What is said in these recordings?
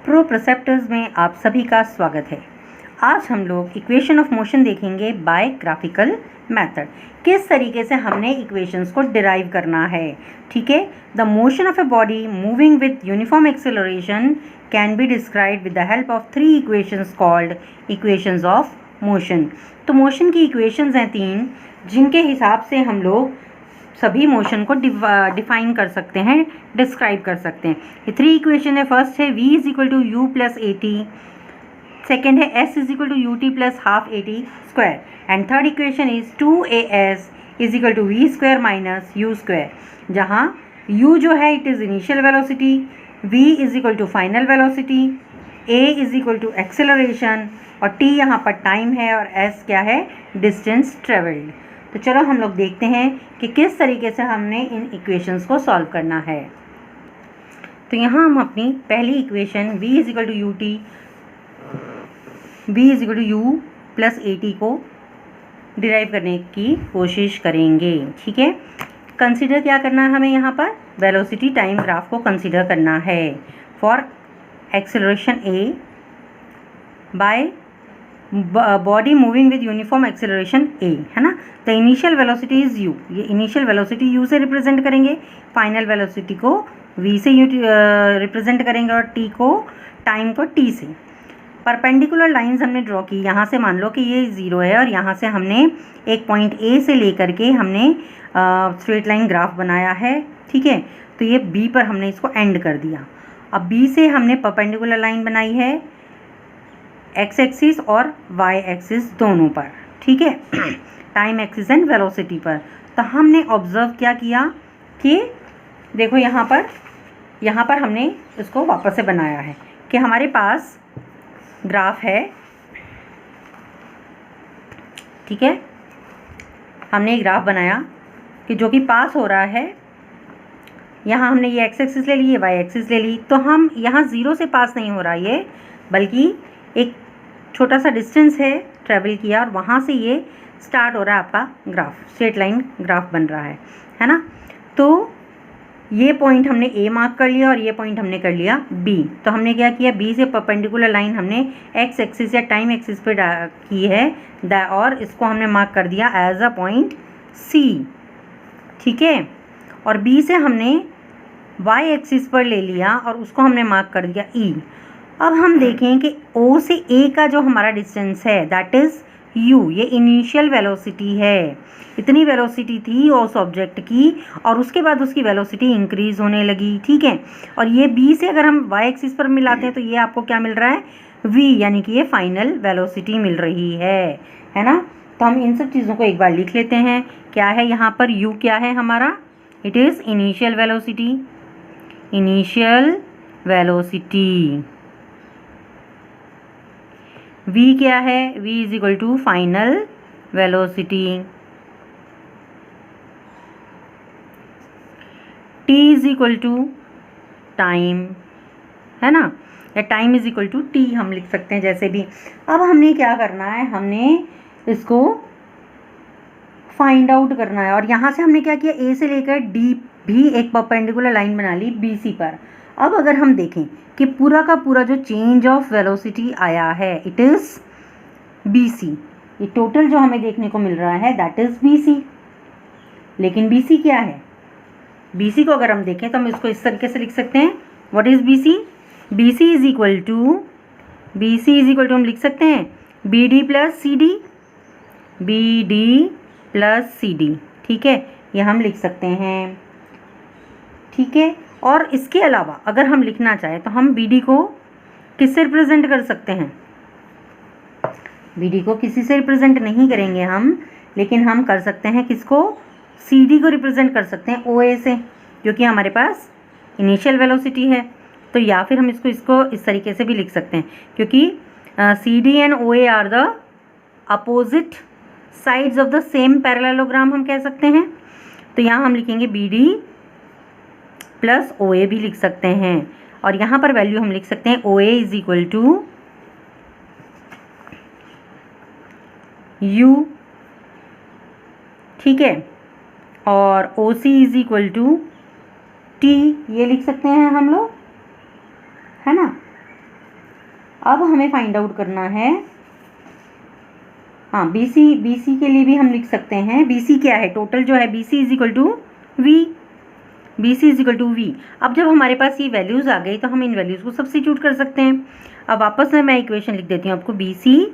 प्रोप्रोसेप्टर्स में आप सभी का स्वागत है। आज हम लोग इक्वेशन ऑफ मोशन देखेंगे बाय ग्राफिकल मेथड। किस तरीके से हमने इक्वेशंस को डिराइव करना है। ठीक है, the motion of a body moving with uniform acceleration can be described with the help of 3 equations called equations of motion. तो मोशन की इक्वेशंस हैं 3, जिनके हिसाब से हम लोग सभी मोशन को डिफाइन कर सकते हैं, डिस्क्राइब कर सकते हैं। ये 3 इक्वेशन है। फर्स्ट है v is equal to U plus A T, second है s is equal to U T plus half A T square, and third equation is 2as is equal to V square minus U square, जहाँ u जो है it is initial velocity, v is equal to final velocity, a is equal to acceleration और t यहाँ पर time है और s क्या है, डिस्टेंस ट्रेवल्ड। तो चलो हम लोग देखते हैं कि किस तरीके से हमने इन इक्वेशंस को सॉल्व करना है। तो यहाँ हम अपनी पहली equation v is equal to U T, v is equal to U plus A T को डिराइव करने की कोशिश करेंगे। ठीक है, कंसिडर क्या करना है हमें, यहाँ पर वेलोसिटी टाइम ग्राफ को कंसिडर करना है for acceleration a by body moving with uniform acceleration a, है ना। The initial velocity is u, ये इनिशियल वेलोसिटी u से रिप्रेजेंट करेंगे, फाइनल वेलोसिटी को v से रिप्रेजेंट करेंगे और t को, टाइम को t से। परपेंडिकुलर लाइंस हमने ड्रॉ की, यहाँ से मान लो कि ये 0 है और यहाँ से हमने एक पॉइंट a से लेकर के हमने स्ट्रेट लाइन ग्राफ बनाया है। ठीक है, तो ये b पर हमने इसको एंड कर दिया। अब b से हमने परपेंडिकुलर लाइन बनाई है x एक्सिस और y एक्सिस दोनों पर। ठीक है, टाइम एक्सिस एंड वेलोसिटी पर। तो हमने ऑब्जर्व क्या किया कि देखो यहाँ पर हमने इसको वापस से बनाया है कि हमारे पास ग्राफ है। ठीक है, हमने एक ग्राफ बनाया कि जो कि पास हो रहा है। यहाँ हमने ये x एक्सिस ले ली, ये y एक्सिस ले ली। तो हम यहाँ 0 से पास नहीं हो रहा ये, बल्कि एक छोटा सा डिस्टेंस है ट्रैवल किया और वहाँ से ये स्टार्ट हो रहा है आपका ग्राफ, स्ट्रेट लाइन ग्राफ बन रहा है ना। तो ये पॉइंट हमने A मार्क कर लिया और ये पॉइंट हमने कर लिया B। तो हमने क्या किया, B से परपेंडिकुलर लाइन हमने x एक्सिस या टाइम एक्सिस पे की है और इसको हमने मार्क कर दिया एज अ पॉइंट C। ठीक है, और B से हमने y एक्सिस पर ले लिया और उसको हमने मार्क कर दिया E। अब हम देखें कि O से A का जो हमारा डिस्टेंस है दैट इज़ u, ये इनिशियल वेलोसिटी है। इतनी वेलोसिटी थी उस ऑब्जेक्ट की और उसके बाद उसकी वेलोसिटी इंक्रीज़ होने लगी। ठीक है, और ये b से अगर हम y एक्सिस पर मिलाते हैं तो ये आपको क्या मिल रहा है, v, यानी कि ये फाइनल वेलोसिटी मिल रही है ना। तो हम इन सब चीज़ों को एक बार लिख लेते हैं। क्या है यहाँ पर, u क्या है हमारा, it is initial velocity, initial velocity. v क्या है, v is equal to final velocity, t is equal to time, है ना, या time is equal to t हम लिख सकते हैं जैसे भी। अब हमने क्या करना है, हमने इसको फाइंड आउट करना है और यहाँ से हमने क्या किया, a से लेकर d भी एक परपेंडिकुलर लाइन बना ली BC पर। अब अगर हम देखें कि पूरा का पूरा जो चेंज ऑफ वेलोसिटी आया है इट इज़ BC, ये टोटल जो हमें देखने को मिल रहा है दैट इज़ BC। लेकिन BC क्या है, BC को अगर हम देखें तो हम इसको इस तरीके से लिख सकते हैं, what is BC, BC is equal to हम लिख सकते हैं BD plus CD, BD plus CD। ठीक है, ये हम लिख सकते हैं। ठीक है, और इसके अलावा अगर हम लिखना चाहें तो हम BD को किससे रिप्रेजेंट कर सकते हैं, BD को किसी से रिप्रेजेंट नहीं करेंगे हम, लेकिन हम कर सकते हैं किसको, CD को रिप्रेजेंट कर सकते हैं OA से, जो कि हमारे पास इनिशियल वेलोसिटी है। तो या फिर हम इसको इस तरीके से भी लिख सकते हैं, क्योंकि CD and OA are the opposite sides of the same parallelogram हम कह सकते हैं। तो यहाँ हम लिखेंगे BD प्लस OA भी लिख सकते हैं और यहाँ पर वैल्यू हम लिख सकते हैं OA is equal to U। ठीक है, और OC is equal to T, ये लिख सकते हैं हम लोग, है ना। अब हमें फाइंड आउट करना है, हाँ BC के लिए भी हम लिख सकते हैं। BC क्या है, टोटल जो है BC is equal to V, BC is equal to V। अब जब हमारे पास ये वैल्यूज़ आ गई तो हम इन वैल्यूज़ को सब्स्टिट्यूट कर सकते हैं। अब वापस में मैं इक्वेशन लिख देती हूँ आपको, BC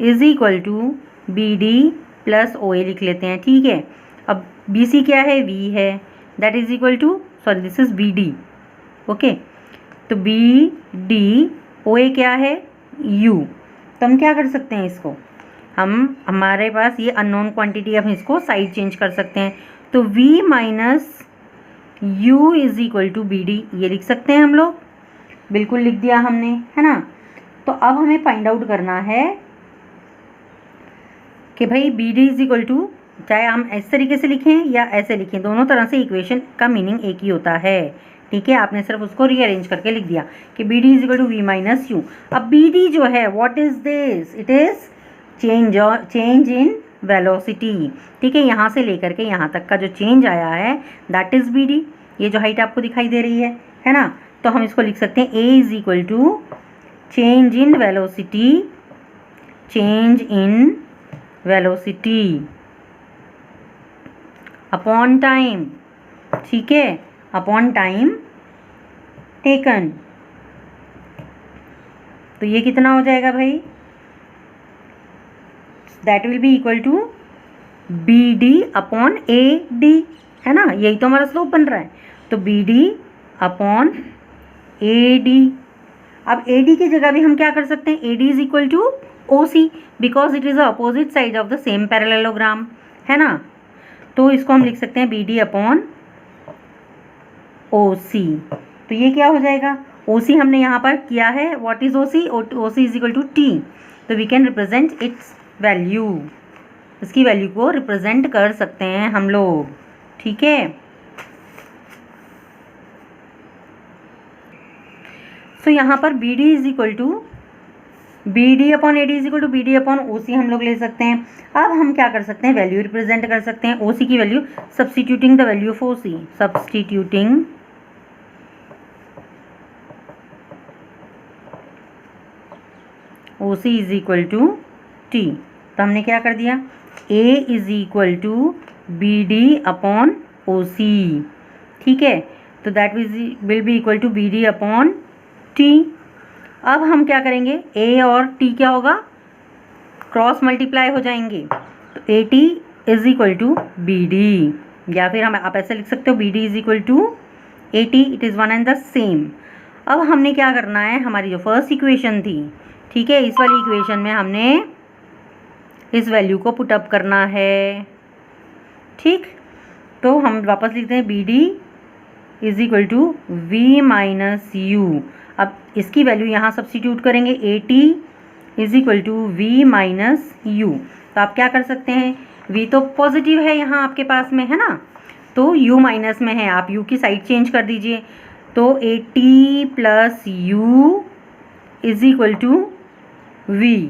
is equal to BD plus OA लिख लेते हैं, ठीक है। अब BC क्या है, V है, that is equal to, sorry this is BD, okay. तो BD, OA क्या है, U। तो हम क्या कर सकते हैं, इसको हम, हमारे पास ये अननोन क्वांटिटी, हम इसको साइड चेंज कर सकते हैं। तो V minus U is equal to BD, ये लिख सकते हैं हम लोग, बिल्कुल लिख दिया हमने, है ना। तो अब हमें फाइंड आउट करना है कि भाई BD इज इक्वल टू, चाहे हम इस तरीके से लिखें या ऐसे लिखें, दोनों तरह से इक्वेशन का मीनिंग एक ही होता है, ठीक है। आपने सिर्फ उसको रीअरेंज करके लिख दिया कि BD is equal to V minus U। अब BD जो है, what is this, it is change in velocity, ठीक है। यहाँ से लेकर के यहाँ तक का जो चेंज आया है दैट इज़ BD, ये जो हाइट आपको दिखाई दे रही है ना। तो हम इसको लिख सकते हैं A is equal to change in velocity, change in velocity upon time, ठीक है, अपॉन टाइम टेकन। तो ये कितना हो जाएगा भाई, that will be equal to BD upon AD, है ना, यही तो हमारा स्लोप बन रहा है। तो BD अपॉन AD। अब AD की जगह भी हम क्या कर सकते हैं, AD is equal to OC, because it is a opposite side of the same parallelogram, है ना। तो इसको हम लिख सकते हैं BD अपॉन OC। तो ये क्या हो जाएगा, OC हमने यहाँ पर किया है, what is OC, OC is equal to T। तो we can represent its value, इसकी वैल्यू को रिप्रेजेंट कर सकते हैं हम लोग, ठीक है। तो यहाँ पर BD is equal to BD upon AD is equal to BD upon OC हम लोग ले सकते हैं। अब हम क्या कर सकते हैं, वैल्यू रिप्रेजेंट कर सकते हैं, OC की value, substituting the value of OC, substituting OC is equal to T। तो हमने क्या कर दिया, A is equal to BD upon OC, ठीक है। तो that will be equal to BD upon T। अब हम क्या करेंगे, A और T क्या होगा, क्रॉस मल्टीप्लाई हो जाएंगे। तो AT is equal to BD, या फिर हम आप ऐसे लिख सकते हो BD is equal to AT, it is one and the same. अब हमने क्या करना है, हमारी जो फर्स्ट इक्वेशन थी, ठीक है, इस वाली इक्वेशन में हमने इस वैल्यू को पुट अप करना है, ठीक। तो हम वापस लिखते हैं BD is equal to V minus U। अब इसकी वैल्यू यहाँ सब्स्टिट्यूट करेंगे, AT is equal to V minus U। तो आप क्या कर सकते हैं, V तो पॉजिटिव है यहाँ आपके पास में, है ना, तो U माइनस में है, आप U की साइड चेंज कर दीजिए। तो AT plus U is equal to V,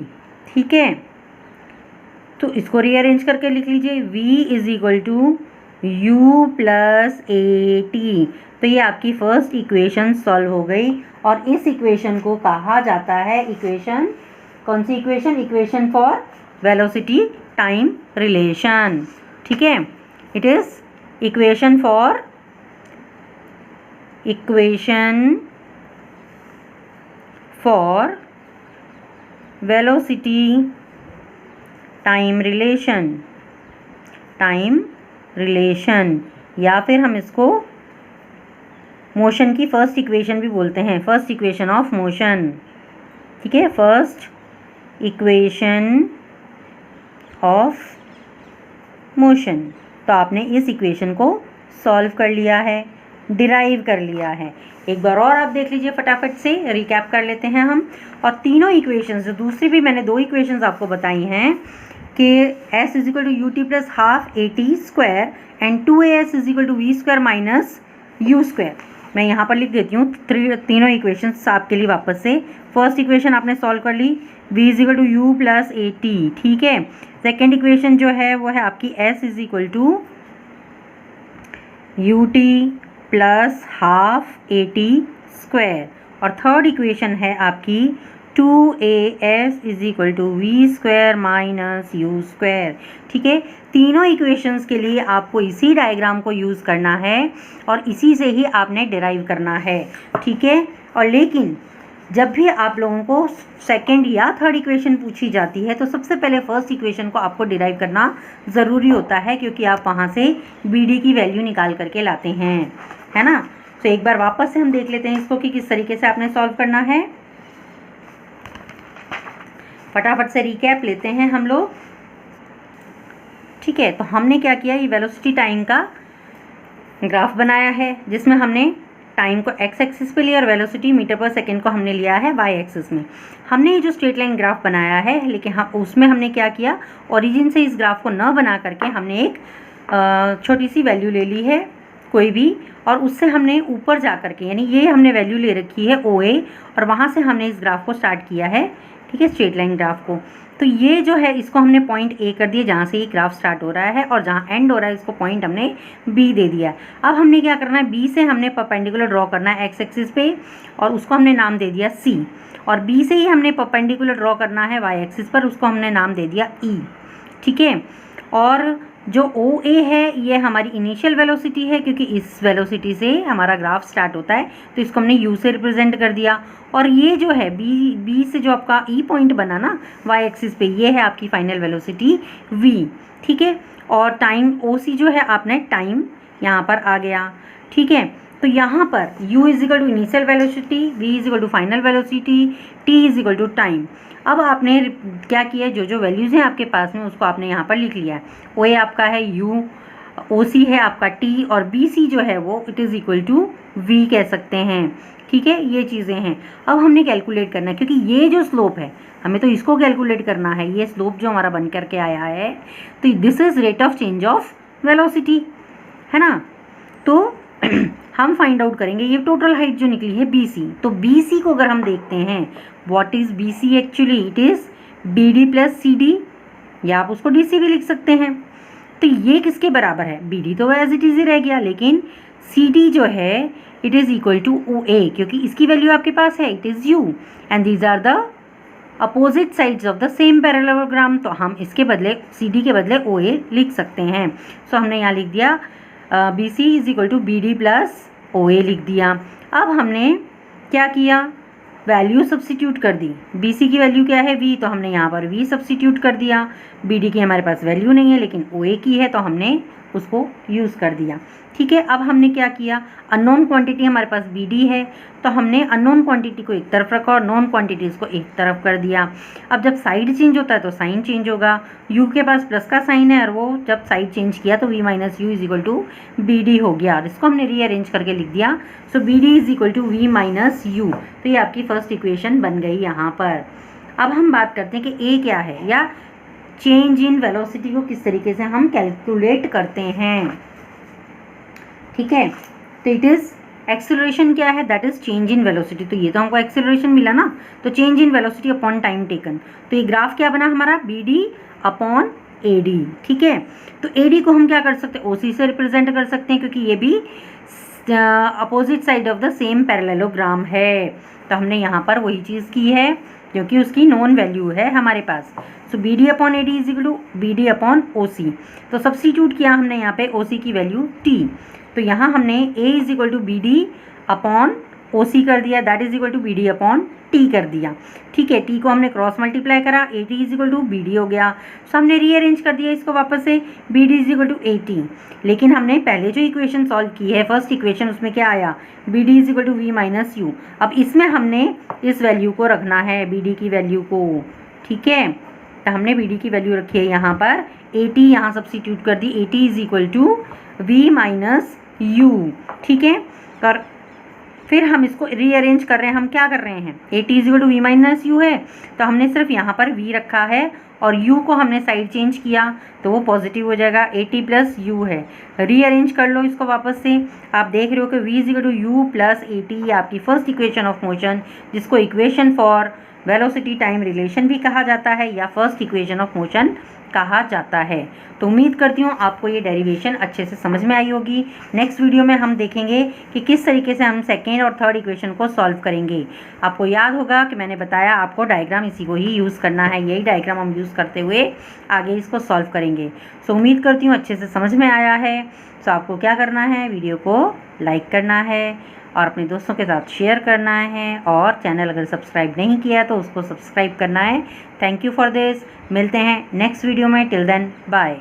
ठीक है। तो इसको रीअरेंज करके लिख लीजिए, V is equal to U plus AT। तो ये आपकी फर्स्ट इक्वेशन सॉल्व हो गई, और इस इक्वेशन को कहा जाता है इक्वेशन, कौन सी equation, equation for velocity time relation, ठीक है। It is equation for velocity time relation, या फिर हम इसको मोशन की फर्स्ट इक्वेशन भी बोलते हैं, फर्स्ट इक्वेशन ऑफ मोशन, ठीक है, फर्स्ट इक्वेशन ऑफ मोशन। तो आपने इस इक्वेशन को सॉल्व कर लिया है, डिराइव कर लिया है। एक बार और आप देख लीजिए, फटाफट से रिकैप कर लेते हैं हम। और तीनों इक्वेशंस, जो दूसरी भी मैंने दो इक्वेशंस आपको बताई हैं कि S is equal to U T plus half AT square and 2AS is equal to V square minus U square, मैं यहाँ पर लिख देती हूँ तीनों इक्वेशंस आपके लिए वापस से। फर्स्ट इक्वेशन आपने सॉल्व कर ली, V is equal to U plus AT, ठीक है। सेकेंड इक्वेशन जो है वो है आपकी S is equal to UT plus half AT square, और थर्ड इक्वेशन है आपकी 2as is equal to V square minus U square. ठीक है, तीनों इक्वेशंस के लिए आपको इसी डायग्राम को यूज़ करना है और इसी से ही आपने डिराइव करना है। ठीक है, और लेकिन जब भी आप लोगों को सेकंड या थर्ड इक्वेशन पूछी जाती है तो सबसे पहले फर्स्ट इक्वेशन को आपको डिराइव करना ज़रूरी होता है, क्योंकि आप वहाँ से बी डी की वैल्यू निकाल करके लाते हैं, है ना। तो एक बार वापस से हम देख लेते हैं इसको कि किस तरीके से आपने सॉल्व करना है। फटाफट से रिकैप लेते हैं हम लोग। ठीक है, तो हमने क्या किया, ये वेलोसिटी टाइम का ग्राफ बनाया है जिसमें हमने टाइम को एक्स एक्सिस पे लिया और वेलोसिटी मीटर पर सेकंड को हमने लिया है वाई एक्सिस में। हमने ये जो स्ट्रेट लाइन ग्राफ बनाया है, लेकिन हम उसमें हमने क्या किया, ओरिजिन से इस ग्राफ को न बना करके हमने एक छोटी सी वैल्यू ले ली है कोई भी, और उससे हमने ऊपर जा करके, यानी ये हमने वैल्यू ले रखी है ओ ए, और वहाँ से हमने इस ग्राफ को स्टार्ट किया है। ठीक है, स्ट्रेट लाइन ग्राफ को। तो ये जो है इसको हमने पॉइंट ए कर दिया जहाँ से ये ग्राफ स्टार्ट हो रहा है, और जहाँ एंड हो रहा है इसको पॉइंट हमने बी दे दिया। अब हमने क्या करना है, बी से हमने परपेंडिकुलर ड्रॉ करना है एक्स एक्सिस पे, और उसको हमने नाम दे दिया सी, और बी से ही हमने परपेंडिकुलर ड्रॉ करना है वाई एक्सिस पर, उसको हमने नाम दे दिया ई। ठीक है, और जो ओ ए है ये हमारी इनिशियल वेलोसिटी है, क्योंकि इस वेलोसिटी से हमारा ग्राफ स्टार्ट होता है, तो इसको हमने यू से रिप्रेजेंट कर दिया। और ये जो है बी से जो आपका ई पॉइंट बना ना वाई एक्सिस पे, ये है आपकी फाइनल वेलोसिटी वी। ठीक है, और टाइम ओ सी जो है आपने टाइम यहाँ पर आ गया। ठीक है, तो यहाँ पर u is equal to initial velocity, v is equal to final velocity, t is equal to time. अब आपने क्या किया, जो जो वैल्यूज़ हैं आपके पास में उसको आपने यहाँ पर लिख लिया है। ओ ए आपका है u, ओ सी है आपका t, और बी सी जो है वो it is equal to v कह सकते हैं। ठीक है, ये चीज़ें हैं। अब हमने कैलकुलेट करना है, क्योंकि ये जो स्लोप है हमें तो इसको कैलकुलेट करना है। ये स्लोप जो हमारा बन करके आया है, तो this is rate of change of velocity, है ना। तो हम फाइंड आउट करेंगे ये टोटल हाइट जो निकली है BC। तो BC को अगर हम देखते हैं, what is BC actually, it is BD plus CD, या आप उसको DC भी लिख सकते हैं। तो ये किसके बराबर है, BD तो एज इट इज़ ही रह गया, लेकिन CD जो है it is equal to OA, क्योंकि इसकी वैल्यू आपके पास है, it is U, and these are the opposite sides of the same parallelogram. तो हम इसके बदले CD के बदले OA लिख सकते हैं। सो हमने यहाँ लिख दिया BC is equal to BD plus OA लिख दिया। अब हमने क्या किया, वैल्यू सब्स्टिट्यूट कर दी। BC की वैल्यू क्या है, V, तो हमने यहाँ पर V सब्स्टिट्यूट कर दिया। BD की हमारे पास वैल्यू नहीं है, लेकिन OA की है, तो हमने उसको यूज़ कर दिया। ठीक है, अब हमने क्या किया, अननोन क्वांटिटी हमारे पास BD है, तो हमने अननोन क्वांटिटी को एक तरफ रखा और नॉन क्वांटिटीज़ को एक तरफ कर दिया। अब जब साइड चेंज होता है तो साइन चेंज होगा। U के पास प्लस का साइन है, और वो जब साइड चेंज किया तो V minus U is equal to BD हो गया, और इसको हमने रीअरेंज करके लिख दिया। So BD is equal to V minus U. तो ये आपकी फर्स्ट इक्वेशन बन गई यहाँ पर। अब हम बात करते हैं कि A क्या है, या चेंज इन वेलोसिटी को किस तरीके से हम कैलकुलेट करते हैं। ठीक है, तो इट इज़ एक्सेलरेशन क्या है, that is change in velocity. तो ये तो हमको एक्सेलरेशन मिला ना, तो change in velocity upon time taken. तो ये ग्राफ क्या बना हमारा, BD अपॉन AD। ठीक है, तो AD को हम क्या कर सकते हैं, OC से रिप्रेजेंट कर सकते हैं, क्योंकि ये भी opposite side of the same parallelogram है। तो हमने यहाँ पर वही चीज़ की है, क्योंकि उसकी नॉन वैल्यू है हमारे पास। So BD upon AD is equal to BD upon OC। तो सब्स्टिट्यूट किया हमने यहाँ पे OC की वैल्यू T, तो यहाँ हमने A is equal to BD upon OC कर दिया, that is equal to BD upon T कर दिया। ठीक है, T को हमने क्रॉस मल्टीप्लाई करा, AT is equal to BD हो गया। सो हमने रीअरेंज कर दिया इसको वापस से, BD is equal to AT। लेकिन हमने पहले जो इक्वेशन सॉल्व की है, फर्स्ट इक्वेशन, उसमें क्या आया, BD is equal to V minus U. अब इसमें हमने इस वैल्यू को रखना है, BD की वैल्यू को। ठीक है, तो हमने BD की वैल्यू रखी है यहाँ पर, AT यहाँ सब्स्टिट्यूट कर दी, AT is equal to V minus U. ठीक है, और फिर हम इसको रीअरेंज कर रहे हैं। हम क्या कर रहे हैं, AT is equal to V minus U है, तो हमने सिर्फ यहाँ पर V रखा है और U को हमने साइड चेंज किया तो वो पॉजिटिव हो जाएगा, AT प्लस यू है। रीअरेंज कर लो इसको वापस से, आप देख रहे हो कि V is equal to U plus AT, आपकी फर्स्ट इक्वेशन ऑफ मोशन, जिसको equation for velocity time relation भी कहा जाता है, या फर्स्ट इक्वेशन ऑफ मोशन कहा जाता है। तो उम्मीद करती हूँ आपको ये डेरिवेशन अच्छे से समझ में आई होगी। नेक्स्ट वीडियो में हम देखेंगे कि किस तरीके से हम सेकेंड और थर्ड इक्वेशन को सॉल्व करेंगे। आपको याद होगा कि मैंने बताया आपको डायग्राम इसी को ही यूज़ करना है, यही डायग्राम हम यूज़ करते हुए आगे इसको सॉल्व करेंगे। सो उम्मीद करती हूँ अच्छे से समझ में आया है। सो आपको क्या करना है, वीडियो को लाइक करना है और अपने दोस्तों के साथ शेयर करना है, और चैनल अगर सब्सक्राइब नहीं किया है तो उसको सब्सक्राइब करना है। Thank you for this. मिलते हैं नेक्स्ट वीडियो में। Till then bye.